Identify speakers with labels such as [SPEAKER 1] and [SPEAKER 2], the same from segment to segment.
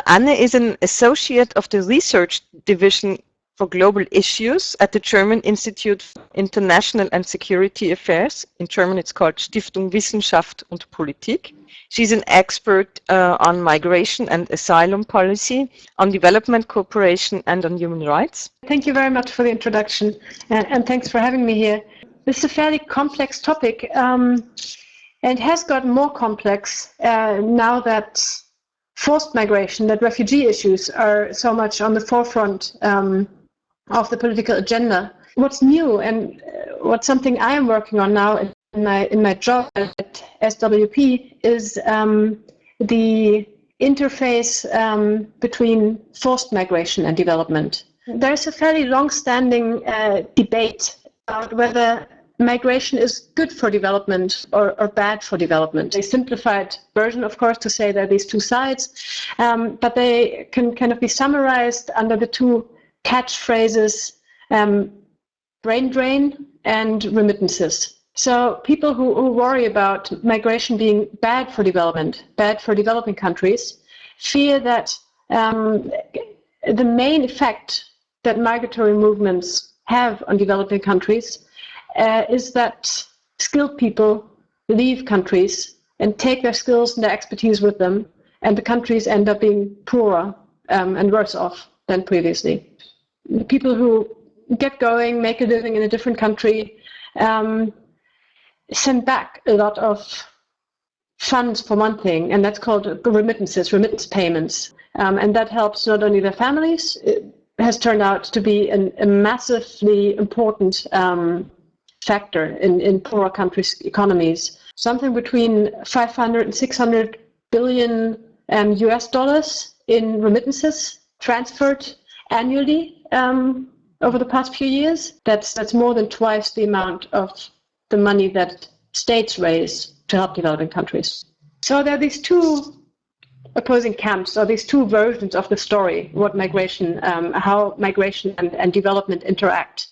[SPEAKER 1] Anne is an associate of the research division for global issues at the German Institute for International and Security Affairs. In German, it's called Stiftung Wissenschaft und Politik. She's an expert on migration and asylum policy, on development cooperation, and on human rights.
[SPEAKER 2] Thank you very much for the introduction, and thanks for having me here. This is a fairly complex topic, and has gotten more complex now that forced migration, that refugee issues are so much on the forefront of the political agenda. What's new and what's something I am working on now in my job at SWP is the interface between forced migration and development. There's a fairly long-standing debate about whether migration is good for development or bad for development. A simplified version, of course, to say there are these two sides, but they can kind of be summarized under the two catchphrases, brain drain and remittances. So people who worry about migration being bad for development, bad for developing countries, fear that the main effect that migratory movements have on developing countries is that skilled people leave countries and take their skills and their expertise with them, and the countries end up being poorer and worse off than previously. People who get going, make a living in a different country, send back a lot of funds for one thing, and that's called remittances, remittance payments. And that helps not only their families, it has turned out to be a massively important factor in poorer countries' economies. Something between 500 and 600 billion US dollars in remittances transferred annually over the past few years. That's more than twice the amount of the money that states raise to help developing countries. So there are these two opposing camps, or these two versions of the story, what migration, how migration and development interact.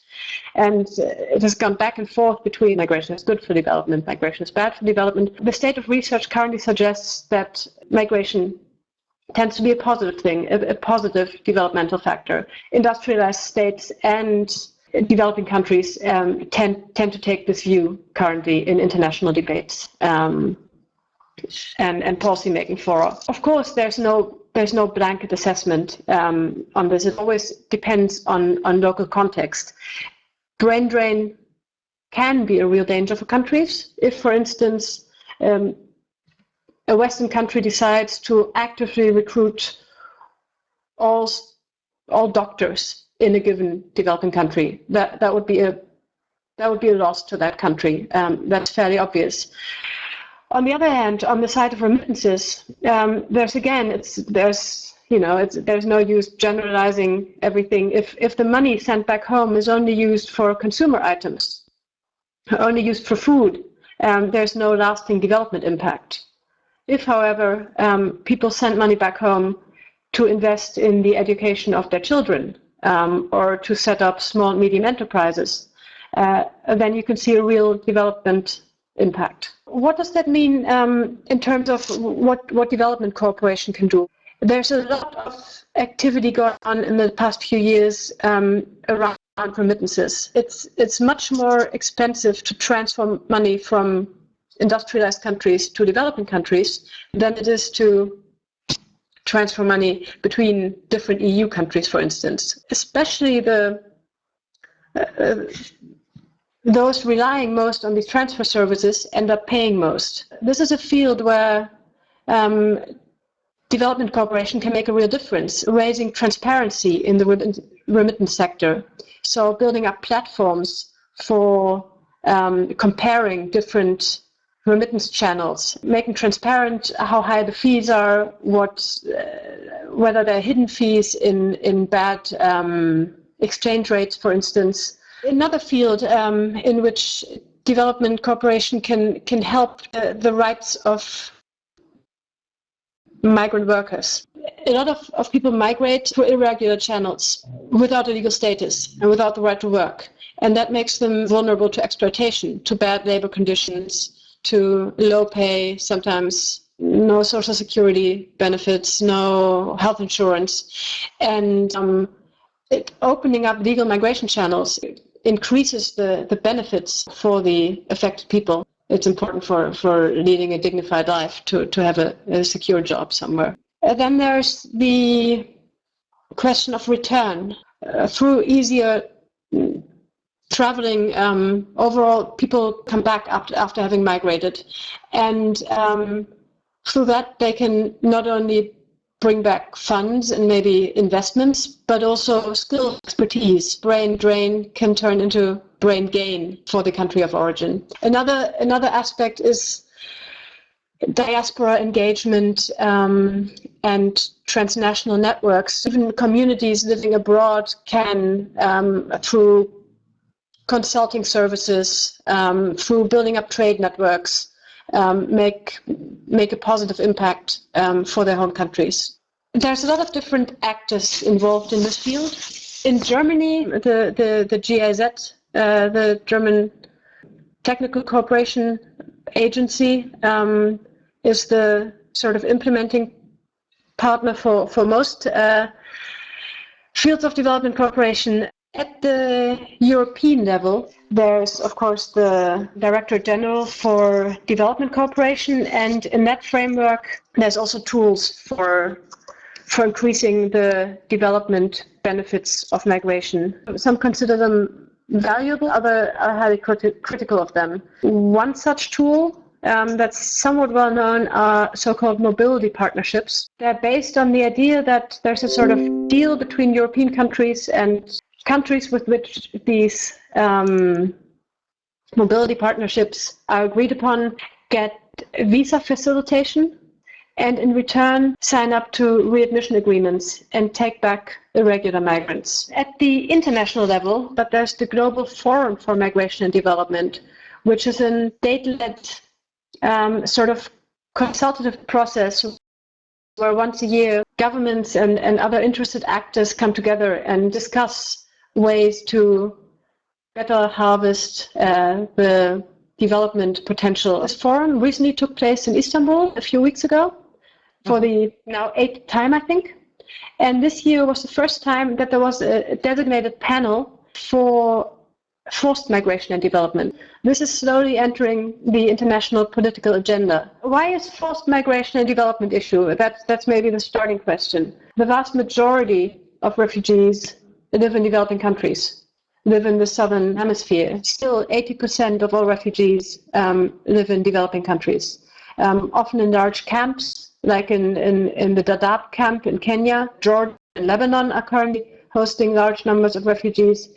[SPEAKER 2] And it has gone back and forth between migration is good for development, migration is bad for development. The state of research currently suggests that migration tends to be a positive thing, a positive developmental factor. Industrialized states and developing countries tend to take this view currently in international debates and policy making fora. Of course, there's no blanket assessment on this. It always depends on local context. Brain drain can be a real danger for countries if, for instance, a Western country decides to actively recruit all doctors in a given developing country. That would be a loss to that country. That's fairly obvious. On the other hand, on the side of remittances, there's no use generalizing everything. If the money sent back home is only used for consumer items, only used for food, there's no lasting development impact. If, however, people send money back home to invest in the education of their children or to set up small and medium enterprises, then you can see a real development impact. What does that mean in terms of what development cooperation can do? There's a lot of activity going on in the past few years around remittances. It's much more expensive to transfer money from industrialized countries to developing countries than it is to transfer money between different EU countries, for instance. Especially those relying most on these transfer services end up paying most. This is a field where development cooperation can make a real difference, raising transparency in the remittance sector. So building up platforms for comparing different remittance channels, making transparent how high the fees are, whether there are hidden fees in bad exchange rates, for instance. Another field in which development cooperation can help the rights of migrant workers. A lot of people migrate through irregular channels without a legal status and without the right to work. And that makes them vulnerable to exploitation, to bad labor conditions, to low pay, sometimes no social security benefits, no health insurance. And opening up legal migration channels increases the benefits for the affected people. It's important for leading a dignified life to have a secure job somewhere. And then there's the question of return. Through easier traveling, overall, people come back after having migrated. And through that, they can not only bring back funds and maybe investments, but also skill, expertise. Brain drain can turn into brain gain for the country of origin. Another aspect is diaspora engagement and transnational networks. Even communities living abroad can, through consulting services, through building up trade networks, make a positive impact for their home countries. There's a lot of different actors involved in this field. In Germany, the GIZ, the German Technical Cooperation Agency, is the sort of implementing partner for most fields of development cooperation. At the European level, there's, of course, the Director General for Development Cooperation, and in that framework, there's also tools for increasing the development benefits of migration. Some consider them valuable, others are highly critical of them. One such tool that's somewhat well known are so-called mobility partnerships. They're based on the idea that there's a sort of deal between European countries and countries with which these mobility partnerships are agreed upon get visa facilitation, and in return sign up to readmission agreements and take back irregular migrants. At the international level, but there's the Global Forum for Migration and Development, which is a state-led sort of consultative process where once a year governments and other interested actors come together and discuss ways to better harvest the development potential. This forum recently took place in Istanbul a few weeks ago for the now 8th time, I think. And this year was the first time that there was a designated panel for forced migration and development. This is slowly entering the international political agenda. Why is forced migration a development issue? That's maybe the starting question. The vast majority of refugees live in developing countries, live in the southern hemisphere. Still, 80% of all refugees live in developing countries, often in large camps, like in the Dadaab camp in Kenya. Jordan and Lebanon are currently hosting large numbers of refugees.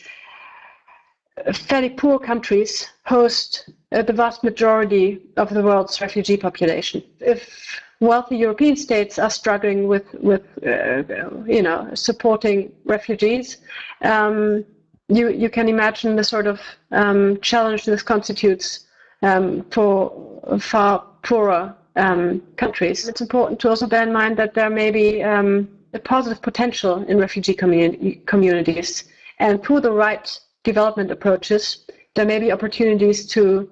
[SPEAKER 2] Fairly poor countries host the vast majority of the world's refugee population. If wealthy European states are struggling with supporting refugees, you can imagine the sort of challenge this constitutes for far poorer countries. It's important to also bear in mind that there may be a positive potential in refugee communities, and through the right development approaches, there may be opportunities to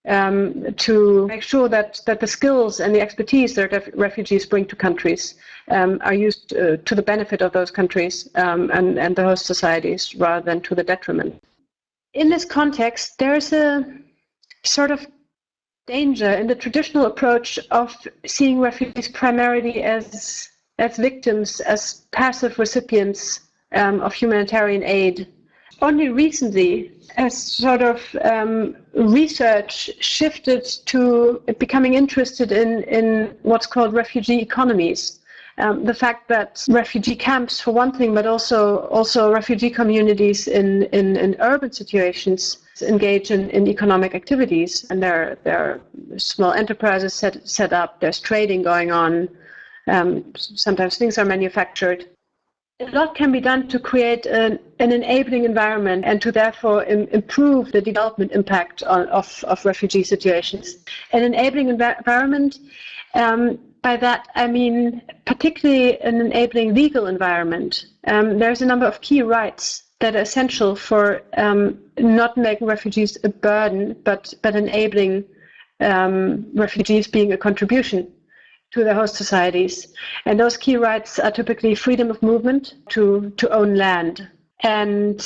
[SPEAKER 2] make sure that the skills and the expertise that refugees bring to countries are used to the benefit of those countries and the host societies rather than to the detriment. In this context, there is a sort of danger in the traditional approach of seeing refugees primarily as victims, as passive recipients of humanitarian aid. Only recently has sort of research shifted to becoming interested in what's called refugee economies. The fact that refugee camps, for one thing, but also refugee communities in urban situations engage in economic activities, and there are small enterprises set up, there's trading going on, sometimes things are manufactured. A lot can be done to create an enabling environment and to therefore improve the development impact of refugee situations. An enabling environment, by that I mean particularly an enabling legal environment. There's a number of key rights that are essential for not making refugees a burden, but enabling refugees being a contribution to their host societies. And those key rights are typically freedom of movement, to own land, and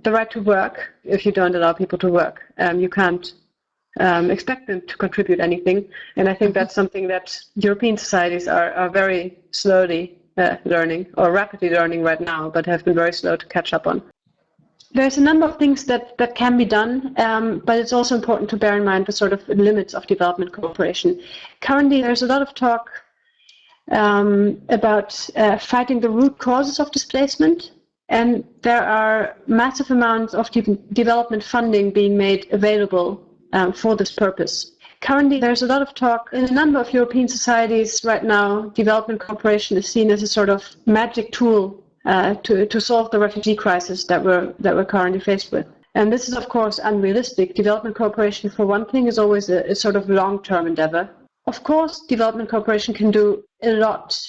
[SPEAKER 2] the right to work. If you don't allow people to work, you can't expect them to contribute anything. And I think that's something that European societies are very slowly learning, or rapidly learning right now, but have been very slow to catch up on. There's a number of things that can be done, but it's also important to bear in mind the sort of limits of development cooperation. Currently, there's a lot of talk about fighting the root causes of displacement, and there are massive amounts of development funding being made available for this purpose. Currently, there's a lot of talk in a number of European societies right now. Development cooperation is seen as a sort of magic tool to solve the refugee crisis that we're currently faced with. And this is, of course, unrealistic. Development cooperation, for one thing, is always a sort of long-term endeavor. Of course, development cooperation can do a lot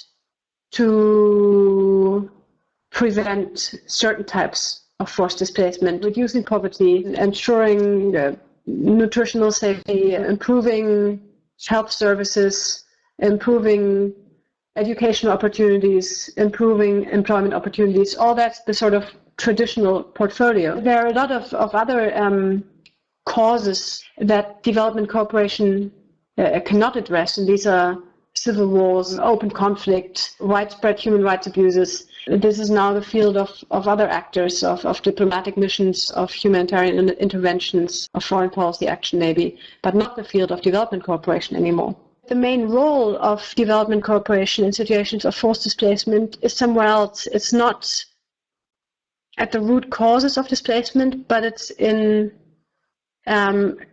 [SPEAKER 2] to prevent certain types of forced displacement, reducing poverty, ensuring nutritional safety, improving health services, improving educational opportunities, improving employment opportunities. All that's the sort of traditional portfolio. There are a lot of other causes that development cooperation cannot address, and these are civil wars, open conflict, widespread human rights abuses. This is now the field of other actors, of diplomatic missions, of humanitarian interventions, of foreign policy action maybe, but not the field of development cooperation anymore. The main role of development cooperation in situations of forced displacement is somewhere else. It's not at the root causes of displacement, but it's in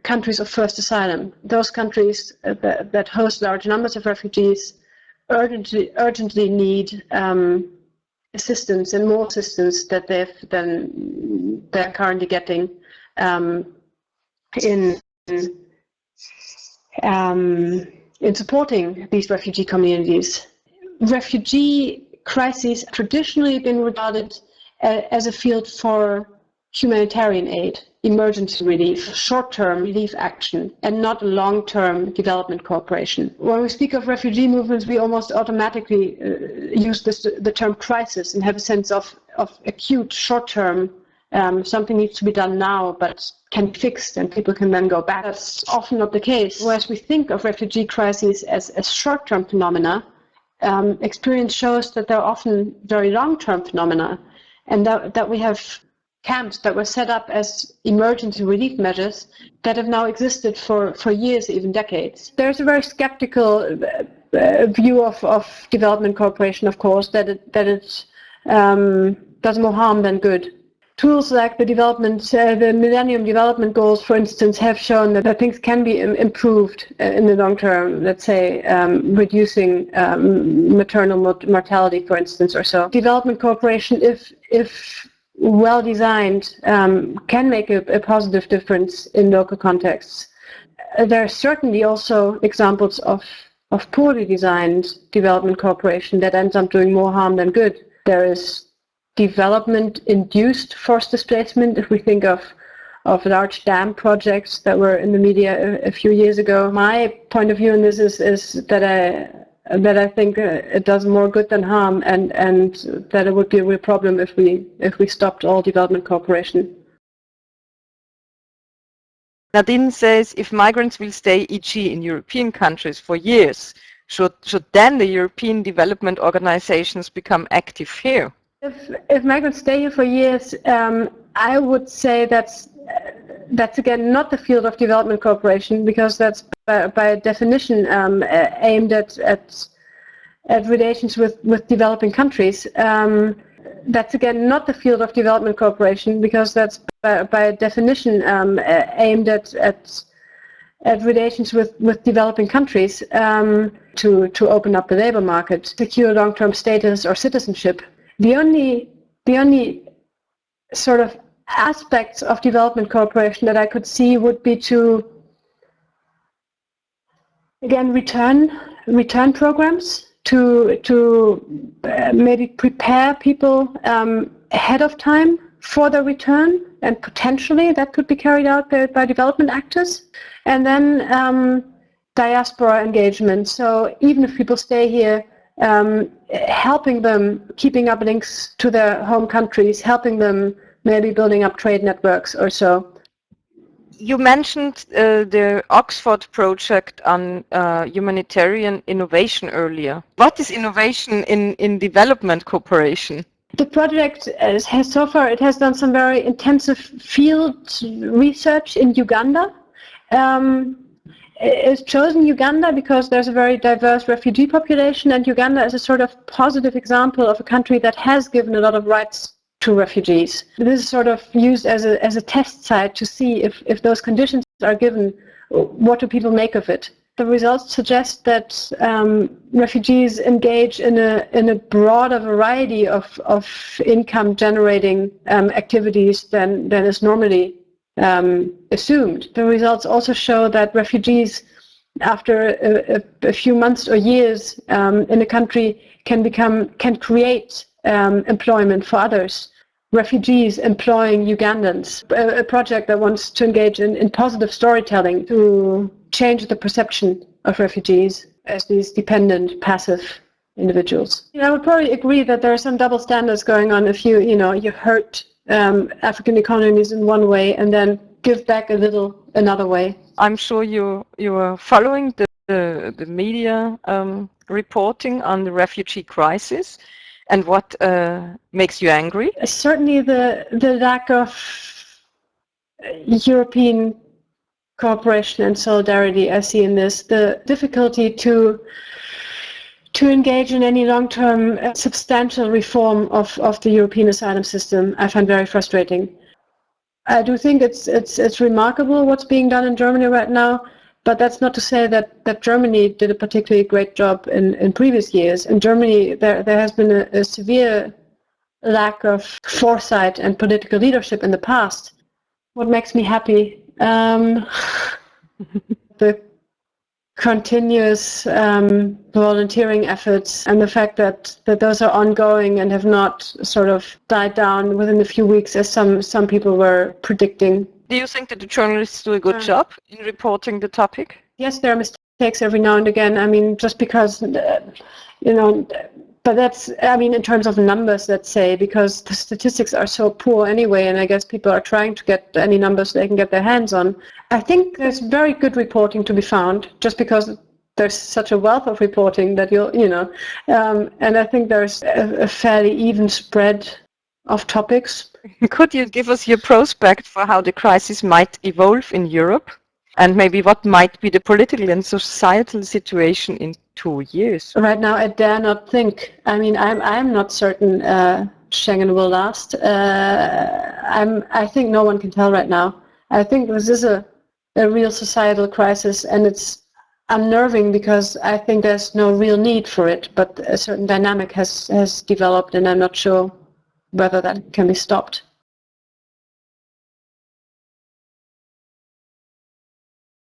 [SPEAKER 2] countries of first asylum. Those countries that host large numbers of refugees urgently need assistance, and more assistance that they're currently getting in supporting these refugee communities. Refugee crises traditionally been regarded as a field for humanitarian aid, emergency relief, short-term relief action, and not long-term development cooperation. When we speak of refugee movements, we almost automatically use the term crisis and have a sense of acute, short-term, something needs to be done now, but can be fixed and people can then go back. That's often not the case. Whereas we think of refugee crises as short-term phenomena, experience shows that they're often very long-term phenomena, and that we have camps that were set up as emergency relief measures that have now existed for years, even decades. There's a very skeptical view of development cooperation, of course, that it does more harm than good. Tools like the Millennium Development Goals, for instance, have shown that things can be improved in the long term, let's say reducing maternal mortality, for instance, or so. Development cooperation, if well designed, can make a positive difference in local contexts. There are certainly also examples of poorly designed development cooperation that ends up doing more harm than good. There is development-induced forced displacement, if we think of large dam projects that were in the media a few years ago. My point of view on this is that I think it does more good than harm, and that it would be a real problem if we stopped all development cooperation.
[SPEAKER 1] Nadine says, if migrants will stay, e.g. in European countries for years, should then the European development organizations become active here?
[SPEAKER 2] If migrants stay here for years, I would say that's again not the field of development cooperation, because that's by definition aimed at relations with developing countries. That's again not the field of development cooperation, because that's by definition aimed at relations with developing countries to open up the labor market, secure long-term status or citizenship. The only sort of aspects of development cooperation that I could see would be to, again, return programs to maybe prepare people ahead of time for the return, and potentially that could be carried out by development actors. And then diaspora engagement. So even if people stay here, helping them, keeping up links to their home countries, helping them maybe building up trade networks or so.
[SPEAKER 1] You mentioned the Oxford project on humanitarian innovation earlier. What is innovation in development cooperation?
[SPEAKER 2] The project has so far, it has done some very intensive field research in Uganda. It's chosen Uganda because there's a very diverse refugee population, and Uganda is a sort of positive example of a country that has given a lot of rights to refugees. This is sort of used as a test site to see if those conditions are given, what do people make of it. The results suggest that refugees engage in a broader variety of income-generating activities than is normally assumed. The results also show that refugees, after a few months or years in a country, can create employment for others. Refugees employing Ugandans, a project that wants to engage in positive storytelling to change the perception of refugees as these dependent, passive individuals. I would probably agree that there are some double standards going on if you hurt African economies in one way and then give back a little another way.
[SPEAKER 1] I'm sure you are following the media reporting on the refugee crisis. And what makes you angry?
[SPEAKER 2] Certainly the lack of European cooperation and solidarity I see in this. The difficulty to engage in any long-term substantial reform of the European asylum system I find very frustrating. I do think it's remarkable what's being done in Germany right now, but that's not to say that Germany did a particularly great job in previous years. In Germany, there has been a severe lack of foresight and political leadership in the past. What makes me happy? The continuous volunteering efforts and the fact that those are ongoing and have not sort of died down within a few weeks as some people were predicting.
[SPEAKER 1] Do you think that the journalists do a good job in reporting the topic?
[SPEAKER 2] Yes, there are mistakes every now and again. I mean, just because, but that's, I mean, in terms of numbers, let's say, because the statistics are so poor anyway, and I guess people are trying to get any numbers they can get their hands on. I think there's very good reporting to be found, just because there's such a wealth of reporting that and I think there's a fairly even spread of topics.
[SPEAKER 1] Could you give us your prospect for how the crisis might evolve in Europe? And maybe what might be the political and societal situation in 2 years?
[SPEAKER 2] Right now, I dare not think. I mean, I'm not certain Schengen will last. I think no one can tell right now. I think this is a real societal crisis, and it's unnerving because I think there's no real need for it. But a certain dynamic has developed, and I'm not sure whether that can be stopped.